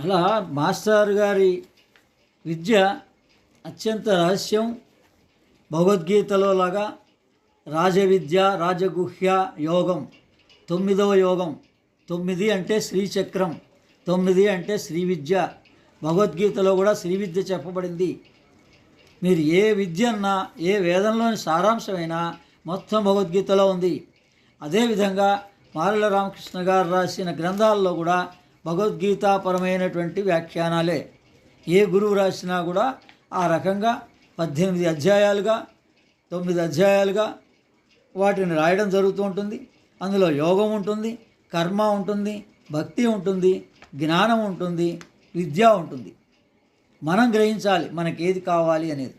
అలా మాస్టర్ గారి విద్య అత్యంత రహస్యం. భగవద్గీతలో లాగా రాజవిద్య, రాజగుహ్య యోగం 9వ యోగం. 9 అంటే శ్రీచక్రం, 9 అంటే శ్రీ విద్య. భగవద్గీతలో కూడా శ్రీ విద్య చెప్పబడింది. మీరు ఏ విద్య అన్నా, ఏ వేదంలోని సారాంశమైనా మొత్తం భగవద్గీతలో ఉంది. అదేవిధంగా మారెళ్ళ రామకృష్ణ గారు రాసిన గ్రంథాల్లో కూడా భగవద్గీతాపరమైనటువంటి వ్యాఖ్యానాలే. ఏ గురువు రాసినా కూడా ఆ రకంగా 18 అధ్యాయాలుగా 9 అధ్యాయాలుగా వాటిని రాయడం జరుగుతూ ఉంటుంది. అందులో యోగం ఉంటుంది, కర్మ ఉంటుంది, భక్తి ఉంటుంది, జ్ఞానం ఉంటుంది, విద్య ఉంటుంది. మనం గ్రహించాలి మనకేది కావాలి అనేది.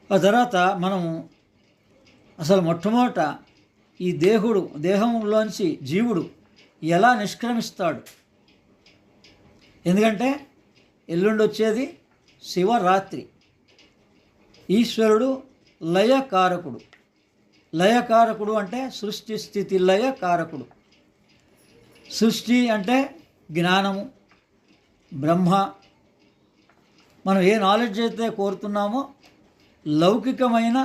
ఆ తర్వాత మనము అసలు మొట్టమొదట ఈ దేహంలోంచి జీవుడు ఎలా నిష్క్రమిస్తాడు. ఎందుకంటే ఎల్లుండి వచ్చేది శివరాత్రి. ఈశ్వరుడు లయకారకుడు. లయకారకుడు అంటే సృష్టి స్థితి లయ కారకుడు. సృష్టి అంటే జ్ఞానము, బ్రహ్మ. మనం ఏ నాలెడ్జ్ అయితే కోరుతున్నామో లౌకికమైన,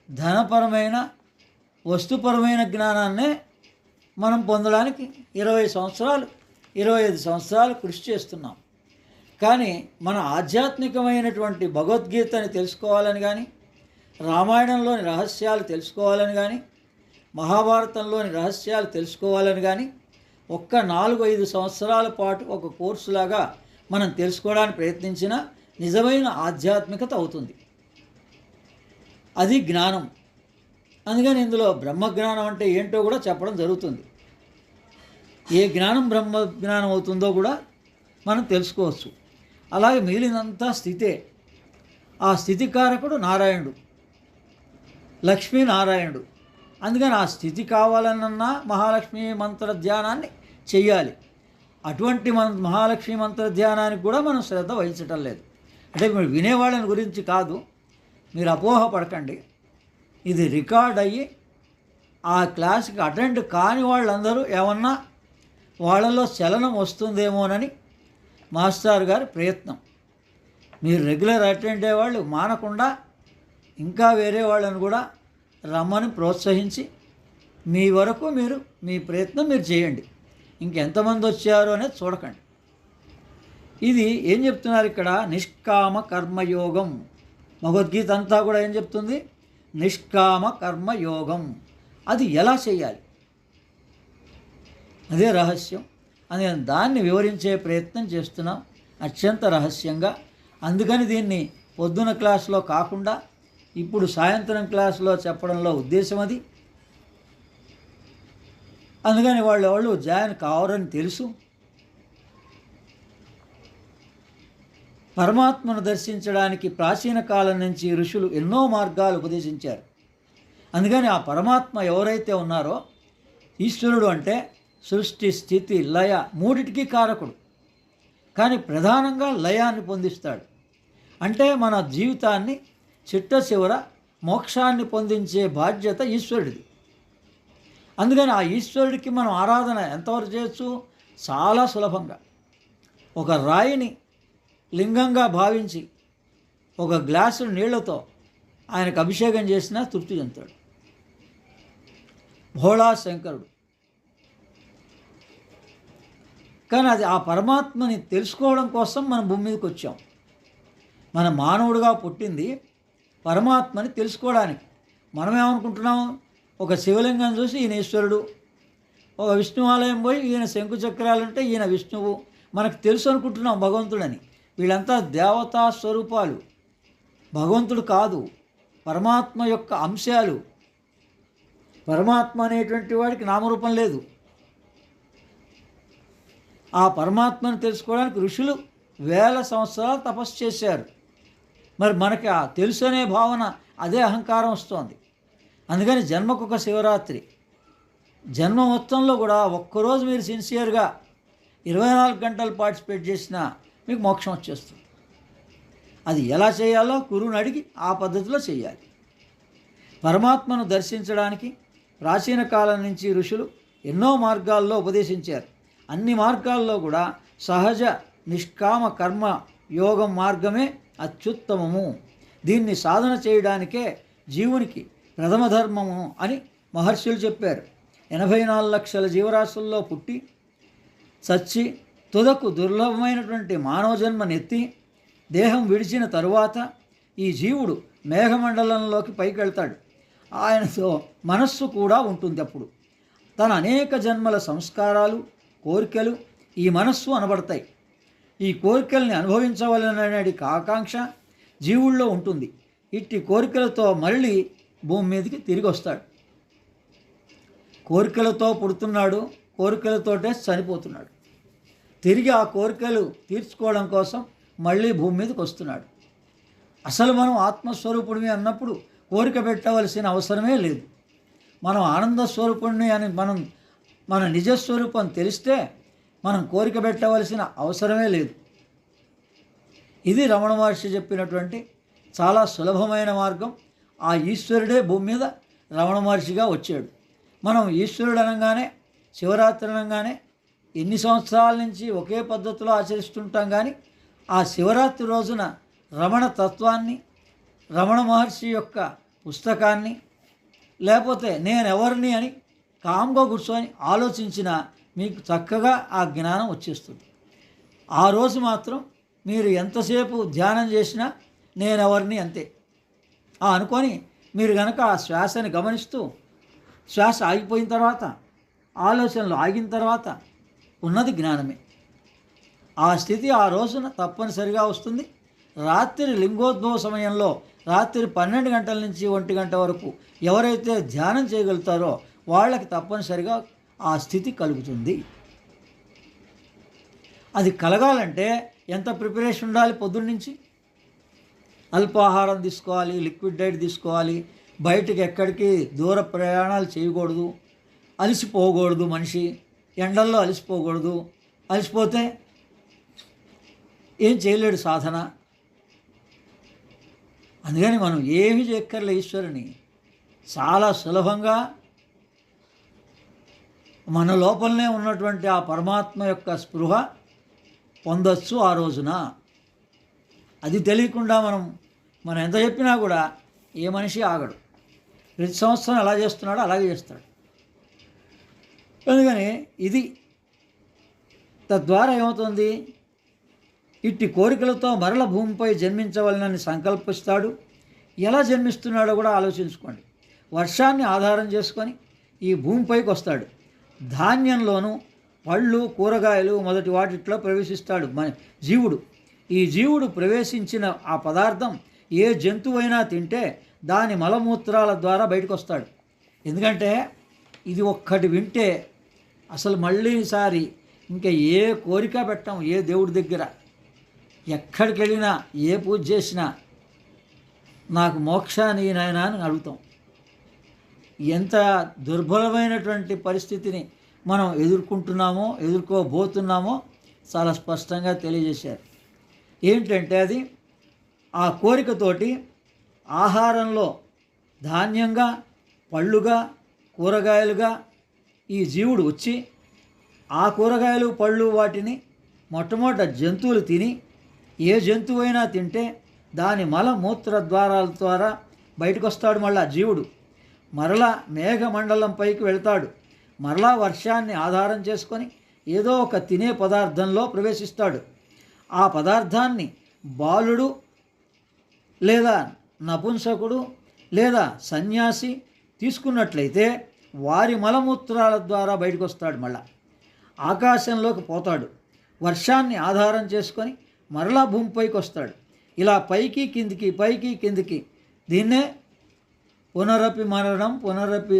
ధనపరమైన, వస్తుపరమైన జ్ఞానాన్నే మనం పొందడానికి 20 సంవత్సరాలు 25 సంవత్సరాలు కృషి చేస్తున్నాం. కానీ మన ఆధ్యాత్మికమైనటువంటి భగవద్గీతని తెలుసుకోవాలని కానీ, రామాయణంలోని రహస్యాలు తెలుసుకోవాలని కానీ, మహాభారతంలోని రహస్యాలు తెలుసుకోవాలని కానీ ఒక్క 4-5 సంవత్సరాల పాటు ఒక కోర్సులాగా మనం తెలుసుకోవడానికి ప్రయత్నించిన నిజమైన ఆధ్యాత్మికత అవుతుంది. అది జ్ఞానం. అందుకని ఇందులో బ్రహ్మజ్ఞానం అంటే ఏంటో కూడా చెప్పడం జరుగుతుంది. ఏ జ్ఞానం బ్రహ్మజ్ఞానం అవుతుందో కూడా మనం తెలుసుకోవచ్చు. అలాగే మిగిలినంతా స్థితే. ఆ స్థితికారకుడు నారాయణుడు, లక్ష్మీనారాయణుడు. అందుకని ఆ స్థితి కావాలన్నా మహాలక్ష్మి మంత్ర ధ్యానాన్ని చెయ్యాలి. అటువంటి మహాలక్ష్మి మంత్ర ధ్యానానికి కూడా మనం శ్రద్ధ వహించటం లేదు. అంటే మీరు వినేవాళ్ళని గురించి కాదు, మీరు అపోహ పడకండి. ఇది రికార్డ్ అయ్యి ఆ క్లాస్కి అటెండ్ కాని వాళ్ళందరూ ఏమన్నా వాళ్ళలో చలనం వస్తుందేమోనని మాస్టర్ గారి ప్రయత్నం. మీరు రెగ్యులర్ అటెండ్ అయ్యేవాళ్ళు మానకుండా ఇంకా వేరే వాళ్ళని కూడా రమ్మని ప్రోత్సహించి మీ వరకు మీరు మీ ప్రయత్నం మీరు చేయండి. ఇంకెంతమంది వచ్చారు అనేది చూడకండి. ఇది ఏం చెప్తున్నారు ఇక్కడ? నిష్కామ కర్మయోగం. భగవద్గీత అంతా కూడా ఏం చెప్తుంది? నిష్కామ కర్మయోగం. అది ఎలా చేయాలి, అదే రహస్యం. అని దాన్ని వివరించే ప్రయత్నం చేస్తున్నాం అత్యంత రహస్యంగా. అందుకని దీన్ని పొద్దున క్లాసులో కాకుండా ఇప్పుడు సాయంత్రం క్లాసులో చెప్పడంలో ఉద్దేశం అది. అందుకని వాళ్ళు జాయిన్ కావరని తెలుసు. పరమాత్మను దర్శించడానికి ప్రాచీన కాలం నుంచి ఋషులు ఎన్నో మార్గాలు ఉపదేశించారు. అందుకని ఆ పరమాత్మ ఎవరైతే ఉన్నారో, ఈశ్వరుడు అంటే సృష్టి స్థితి లయ మూడిటికి కారకుడు. కానీ ప్రధానంగా లయాన్ని పొందిస్తాడు. అంటే మన జీవితాన్ని చిట్ట చివర మోక్షాన్ని పొందించే బాధ్యత ఈశ్వరుడిది. అందుకని ఆ ఈశ్వరుడికి మనం ఆరాధన ఎంతవరకు చేయొచ్చు? చాలా సులభంగా. ఒక రాయిని లింగంగా భావించి ఒక గ్లాసు నీళ్లతో ఆయనకు అభిషేకం చేసినా తృప్తి చెందుతాడు. భోళా శంకరుడు. కానీ అది ఆ పరమాత్మని తెలుసుకోవడం కోసం మనం భూమి మీదకి వచ్చాం. మన మానవుడిగా పుట్టింది పరమాత్మని తెలుసుకోవడానికి. మనమేమనుకుంటున్నాం? ఒక శివలింగం చూసి ఈయన ఈశ్వరుడు, ఒక విష్ణు ఆలయం పోయి ఈయన శంకు చక్రాలంటే ఈయన విష్ణువు, మనకు తెలుసు అనుకుంటున్నాం భగవంతుడని. వీళ్ళంతా దేవతా స్వరూపాలు, భగవంతుడు కాదు, పరమాత్మ యొక్క అంశాలు. పరమాత్మ అనేటువంటి వాడికి నామరూపం లేదు. ఆ పరమాత్మను తెలుసుకోవడానికి ఋషులు వేల సంవత్సరాలు తపస్సు చేశారు. మరి మనకి ఆ తెలుసు అనే భావన, అదే అహంకారం వస్తుంది. అందుకని జన్మకొక శివరాత్రి. జన్మ మొత్తంలో కూడా ఒక్కరోజు మీరు సిన్సియర్గా 24 గంటలు పార్టిసిపేట్ చేసినా మీకు మోక్షం వచ్చేస్తుంది. అది ఎలా చేయాలో గురువుని అడిగి ఆ పద్ధతిలో చేయాలి. పరమాత్మను దర్శించడానికి ప్రాచీన కాలం నుంచి ఋషులు ఎన్నో మార్గాల్లో ఉపదేశించారు. అన్ని మార్గాల్లో కూడా సహజ నిష్కామ కర్మ యోగం మార్గమే అత్యుత్తమము. దీన్ని సాధన చేయడానికే జీవునికి ప్రథమ ధర్మము అని మహర్షులు చెప్పారు. 84 లక్షల జీవరాశుల్లో పుట్టి చచ్చి తుదకు దుర్లభమైనటువంటి మానవ జన్మనెత్తి దేహం విడిచిన తరువాత ఈ జీవుడు మేఘమండలంలోకి పైకి వెళ్తాడు. ఆయనతో మనస్సు కూడా ఉంటుంది. అప్పుడు తన అనేక జన్మల సంస్కారాలు కోరికలు ఈ మనస్సు అనబడతాయి. ఈ కోరికల్ని అనుభవించవలననే ఆకాంక్ష జీవుల్లో ఉంటుంది. ఇట్టి కోరికలతో మళ్ళీ భూమి మీదకి తిరిగి వస్తాడు. కోరికలతో పుడుతున్నాడు, కోరికలతోటే చనిపోతున్నాడు. తిరిగి ఆ కోరికలు తీర్చుకోవడం కోసం మళ్ళీ భూమి మీదకి వస్తున్నాడు. అసలు మనం ఆత్మస్వరూపుడిని అన్నప్పుడు కోరిక పెట్టవలసిన అవసరమే లేదు. మనం ఆనంద స్వరూపుడిని అని మన నిజస్వరూపం తెలిస్తే మనం కోరిక పెట్టవలసిన అవసరమే లేదు. ఇది రమణ మహర్షి చెప్పినటువంటి చాలా సులభమైన మార్గం. ఆ ఈశ్వరుడే భూమి మీద రమణ మహర్షిగా వచ్చాడు. మనం ఈశ్వరుడు అనగానే, శివరాత్రి అనగానే ఎన్ని సంవత్సరాల నుంచి ఒకే పద్ధతిలో ఆచరిస్తుంటాం. కానీ ఆ శివరాత్రి రోజున రమణ తత్వాన్ని, రమణ మహర్షి యొక్క పుస్తకాన్ని, లేకపోతే నేనెవరిని అని కామ్గా కూర్చొని ఆలోచించిన మీకు చక్కగా ఆ జ్ఞానం వచ్చేస్తుంది. ఆ రోజు మాత్రం మీరు ఎంతసేపు ధ్యానం చేసినా నేనెవరిని అంతే అనుకొని మీరు కనుక ఆ శ్వాసని గమనిస్తూ, శ్వాస ఆగిపోయిన తర్వాత, ఆలోచనలు ఆగిన తర్వాత ఉన్నది జ్ఞానమే. ఆ స్థితి ఆ రోజున తప్పనిసరిగా వస్తుంది. రాత్రి లింగోద్భవ సమయంలో రాత్రి 12 గంటల నుంచి 1 గంట వరకు ఎవరైతే ధ్యానం చేయగలుగుతారో వాళ్ళకి తప్పనిసరిగా ఆ స్థితి కలుగుతుంది. అది కలగాలంటే ఎంత ప్రిపరేషన్ ఉండాలి? పొద్దున్నుంచి అల్పాహారం తీసుకోవాలి, లిక్విడ్ డైట్ తీసుకోవాలి, బయటకు ఎక్కడికి దూర ప్రయాణాలు చేయకూడదు, అలసిపోకూడదు. మనిషి ఎండల్లో అలసిపోకూడదు. అలసిపోతే ఏం చేయలేడు సాధన. అందుకని మనం ఏమి చెక్కర్లే, ఈశ్వరుని చాలా సులభంగా మన లోపలనే ఉన్నటువంటి ఆ పరమాత్మ యొక్క స్పృహ పొందొచ్చు ఆ రోజున. అది తెలియకుండా మనం ఎంత చెప్పినా కూడా ఏ మనిషి ఆగడు. ప్రతి సంవత్సరం ఎలా చేస్తున్నాడో అలాగే చేస్తాడు. అందుకని ఇది తద్వారా ఏమవుతుంది? ఇట్టి కోరికలతో మరల భూమిపై జన్మించవలనని సంకల్పిస్తాడు. ఎలా జన్మిస్తున్నాడో కూడా ఆలోచించుకోండి. వర్షాన్ని ఆధారం చేసుకొని ఈ భూమిపైకి వస్తాడు. ధాన్యంలోనూ పళ్ళు కూరగాయలు మొదటి వాటిట్లో ప్రవేశిస్తాడు మన జీవుడు. ఈ జీవుడు ప్రవేశించిన ఆ పదార్థం ఏ జంతువైనా తింటే దాని మలమూత్రాల ద్వారా బయటకు వస్తాడు. ఎందుకంటే ఇది ఒక్కటి వింటే అసలు మళ్ళీసారి ఇంకా ఏ కోరిక పెట్టం. ఏ దేవుడి దగ్గర ఎక్కడికి వెళ్ళినా, ఏ పూజ చేసినా నాకు మోక్షాన్ని నాయనా అని అడుగుతాం. ఎంత దుర్బలమైనటువంటి పరిస్థితిని మనం ఎదుర్కోబోతున్నామో చాలా స్పష్టంగా తెలియజేశారు. ఏంటంటే అది ఆ కోరికతోటి ఆహారంలో ధాన్యంగా, పళ్ళుగా, కూరగాయలుగా ఈ జీవుడు వచ్చి ఆ కూరగాయలు పళ్ళు వాటిని మొట్టమొదట జంతువులు తిని, ఏ జంతువైనా తింటే దాని మలమూత్ర ద్వారాల ద్వారా బయటకు వస్తాడు. మళ్ళా జీవుడు మరలా మేఘమండలం పైకి వెళ్తాడు. మరలా వర్షాన్ని ఆధారం చేసుకొని ఏదో ఒక తినే పదార్థంలో ప్రవేశిస్తాడు. ఆ పదార్థాన్ని బాలుడు లేదా నపుంసకుడు లేదా సన్యాసి తీసుకున్నట్లయితే వారి మలమూత్రాల ద్వారా బయటకు వస్తాడు. మళ్ళా ఆకాశంలోకి పోతాడు. వర్షాన్ని ఆధారం చేసుకొని మరలా భూమిపైకి వస్తాడు. ఇలా పైకి కిందికి, పైకి కిందికి. దీన్నే పునరపి మరణం పునరపి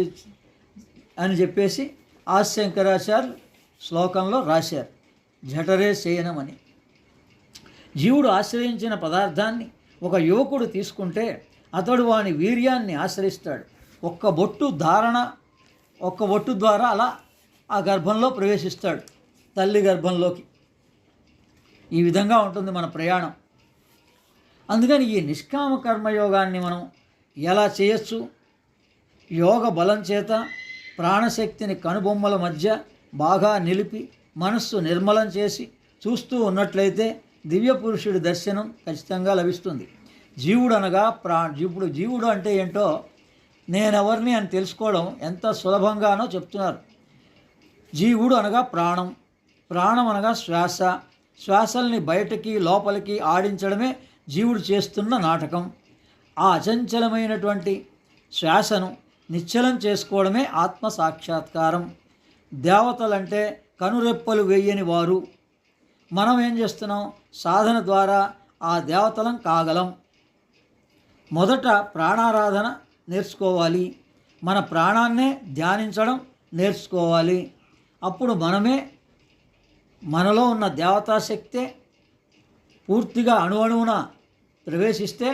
అని చెప్పేసి ఆశంకరాచార్యులు శ్లోకంలో రాశారు. జఠరే శయనం అని. జీవుడు ఆశ్రయించిన పదార్థాన్ని ఒక యువకుడు తీసుకుంటే అతడు వాని వీర్యాన్ని ఆశ్రయిస్తాడు. ఒక్క బొట్టు ద్వారా అలా ఆ గర్భంలో ప్రవేశిస్తాడు, తల్లి గర్భంలోకి. ఈ విధంగా ఉంటుంది మన ప్రయాణం. అందుకని ఈ నిష్కామ కర్మయోగాన్ని మనం ఎలా చేయొచ్చు? యోగ బలం చేత ప్రాణశక్తిని కనుబొమ్మల మధ్య బాగా నిలిపి మనస్సు నిర్మలం చేసి చూస్తూ ఉన్నట్లయితే దివ్య పురుషుడి దర్శనం ఖచ్చితంగా లభిస్తుంది. జీవుడు అనగా ఇప్పుడు జీవుడు అంటే ఏంటో నేనెవరిని అని తెలుసుకోవడం ఎంత సులభంగానో చెప్తున్నారు. జీవుడు అనగా ప్రాణం, ప్రాణం అనగా శ్వాస, శ్వాసల్ని బయటకి లోపలికి ఆడించడమే జీవుడు చేస్తున్న నాటకం. ఆ అచంచలమైనటువంటి శ్వాసను నిశ్చలం చేసుకోవడమే ఆత్మ సాక్షాత్కారం. దేవతలంటే కనురెప్పలు వేయని వారు. మనం ఏం చేస్తున్నాం? సాధన ద్వారా ఆ దేవతలం కాగలం. మొదట ప్రాణారాధన నేర్చుకోవాలి. మన ప్రాణాన్నే ధ్యానించడం నేర్చుకోవాలి. అప్పుడు మనలో ఉన్న దేవతాశక్తే పూర్తిగా అణువణువున ప్రవేశిస్తే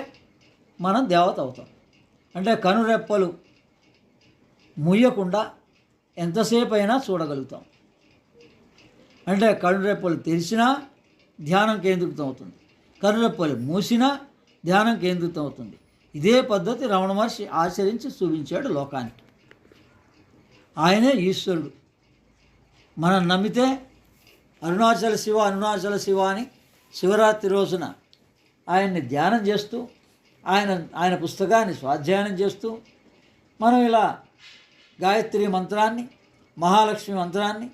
మనం దేవత అవుతాం. అంటే కనురెప్పలు ముయ్యకుండా ఎంతసేపు అయినా చూడగలుగుతాం. అంటే కనురెప్పలు తెరిచినా ధ్యానం కేంద్రీకృతం అవుతుంది, కనురెప్పలు మూసినా ధ్యానం కేంద్రీకృతం అవుతుంది. ఇదే పద్ధతి రమణ మహర్షి ఆచరించి చూపించాడు లోకానికి. ఆయనే ఈశ్వరుడు. మనం నమ్మితే అరుణాచల శివ అరుణాచల శివ అని శివరాత్రి రోజున ఆయన్ని ధ్యానం చేస్తూ ఆయన పుస్తకాన్ని స్వాధ్యాయనం చేస్తూ మనం ఇలా గాయత్రి మంత్రాన్ని, మహాలక్ష్మి మంత్రాన్ని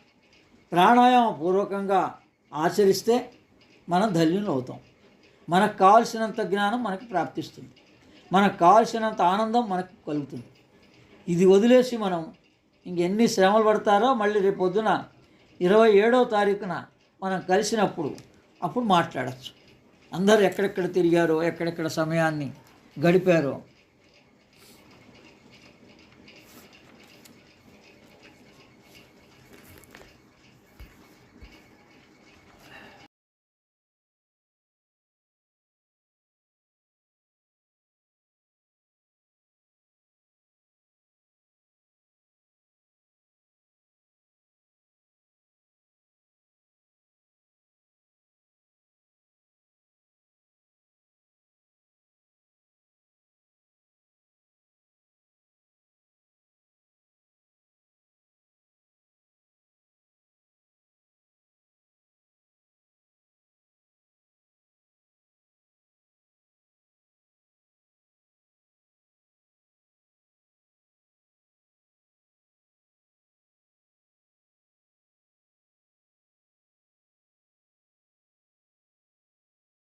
ప్రాణాయామ పూర్వకంగా ఆచరిస్తే మనం ధన్యులు అవుతాం. మనకు కావలసినంత జ్ఞానం మనకు ప్రాప్తిస్తుంది, మనకు కావలసినంత ఆనందం మనకు కలుగుతుంది. ఇది వదిలేసి మనం ఇంకెన్ని శ్రమలు పడతారో మళ్ళీ రేపు పొద్దున 27వ తారీఖున మనం కలిసినప్పుడు మాట్లాడచ్చు. అందరూ ఎక్కడెక్కడ తిరిగారో, ఎక్కడెక్కడ సమయాన్ని గడిపారో